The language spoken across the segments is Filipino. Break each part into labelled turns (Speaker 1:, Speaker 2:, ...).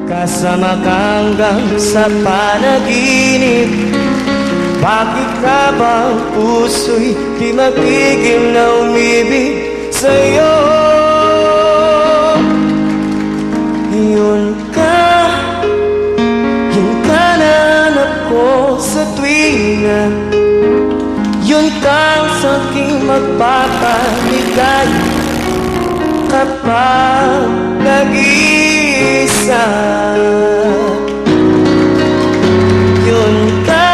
Speaker 1: Kasama ka hanggang sa panaginip. Bakit ka bang puso'y di mapigil na umibig sa'yo? Yun ka nanap ko sa tuwinga. Yun kang sa'king magpapaligay kapag nag-iisa. Yun ka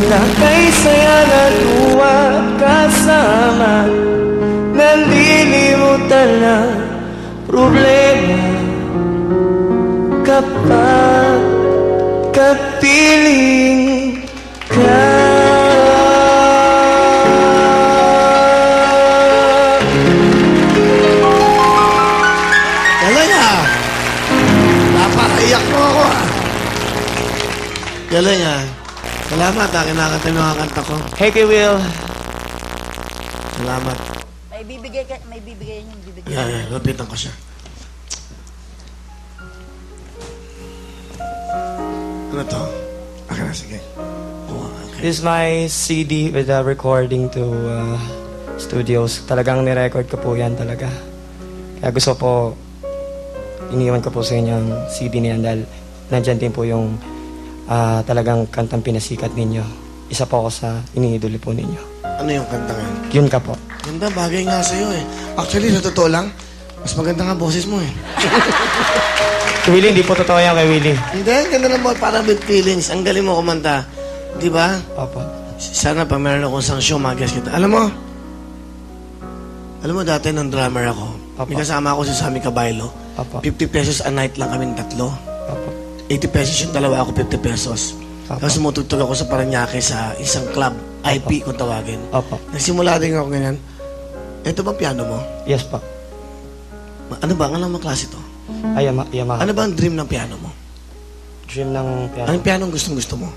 Speaker 1: na kay saya na tuwa kasama, nalilimutan ng problema kapag kapiling ka.
Speaker 2: Galing ah! Napakaiyak mo ako ah! Galing ah! Salamat ah, kinakanta yung mga kanta ko.
Speaker 1: Hey, kay Will.
Speaker 2: Salamat.
Speaker 3: May bibigay niyo, bibigay.
Speaker 2: Yeah, lapitan ko siya. Ano to? Akin na, sige. Oh, okay.
Speaker 1: This is my CD with a recording to studios. Talagang nirecord ko po yan talaga. Kaya gusto po, iniwan ko po sa inyo ang CD niyan dahil nandyan din po yung talagang kantang pinasikat ninyo. Isa po ako sa iniidoli po ninyo.
Speaker 2: Ano yung kanta ngayon?
Speaker 1: Yun ka po.
Speaker 2: Ganda, bagay nga sa'yo eh. Actually, sa totoo lang, mas maganda nga boses mo eh.
Speaker 1: Kay Willie, hindi po totoo yan kay Willie.
Speaker 2: Hindi, ganda lang mo, parang with feelings. Ang galing mo kumanta. Di ba?
Speaker 1: Opo.
Speaker 2: Sana pag meron akong isang show, mag-guess kita. Alam mo dati nung drummer ako,
Speaker 1: Opo.
Speaker 2: may kasama ako si Sammy Cabaylo.
Speaker 1: Opo.
Speaker 2: 50 pesos a night lang kaming tatlo.
Speaker 1: Opo.
Speaker 2: 80 pesos yung dalawa ako, 50 pesos.
Speaker 1: Opo.
Speaker 2: Tapos tumutugtog ako sa Paranaque sa isang club, IP kung tawagin.
Speaker 1: Opo.
Speaker 2: Nagsimula din ako ganyan. Ito ba piano mo?
Speaker 1: Yes po.
Speaker 2: Ano ba? Anong klase to?
Speaker 1: Ay, Yamaha.
Speaker 2: Ano ba ang dream ng piano mo?
Speaker 1: Dream ng piano.
Speaker 2: Anong piano ang gustong-gusto mo?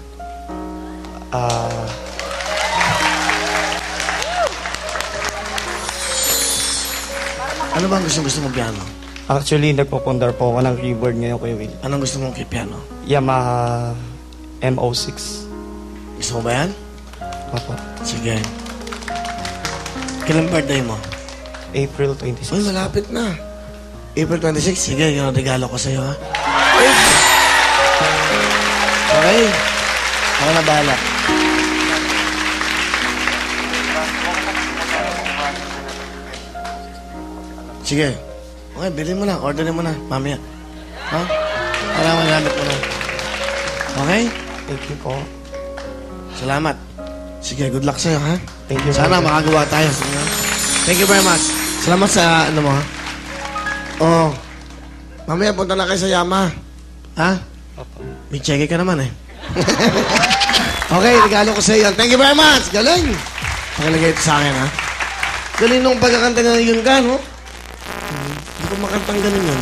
Speaker 2: Ano ba ang gustong-gusto mong piano?
Speaker 1: Actually, nagpupundar po ako ng keyboard ngayon kay Will.
Speaker 2: Anong gusto mong kay piano?
Speaker 1: Yamaha MO6.
Speaker 2: Gusto mo ba yan?
Speaker 1: Opo.
Speaker 2: Sige. Kailan birthday mo?
Speaker 1: April 26.
Speaker 2: Uy, malapit na. April 26, sige, yun ang regalo ko sa'yo, ha? Okay. Ako na bahala. Sige. Okay, bilhin mo na. Orderin mo na. Mamaya. Ha? Para magamit mo na. Okay?
Speaker 1: Thank you po.
Speaker 2: Salamat. Sige, good luck sa'yo, ha?
Speaker 1: Thank you.
Speaker 2: Sana makagawa tayo. Thank you very much. Salamat sa ano mo, ha? Oo. Mamaya punta na kayo sa Yama. Ha?
Speaker 1: Opo.
Speaker 2: May cheque ka naman eh. Okay, regalo ko sa iyo. Thank you very much. Galing. Pakilagay ito sa akin, ha? Galing nung pagkakanta na yun ka, no? Hindi ko makantang ganun yun.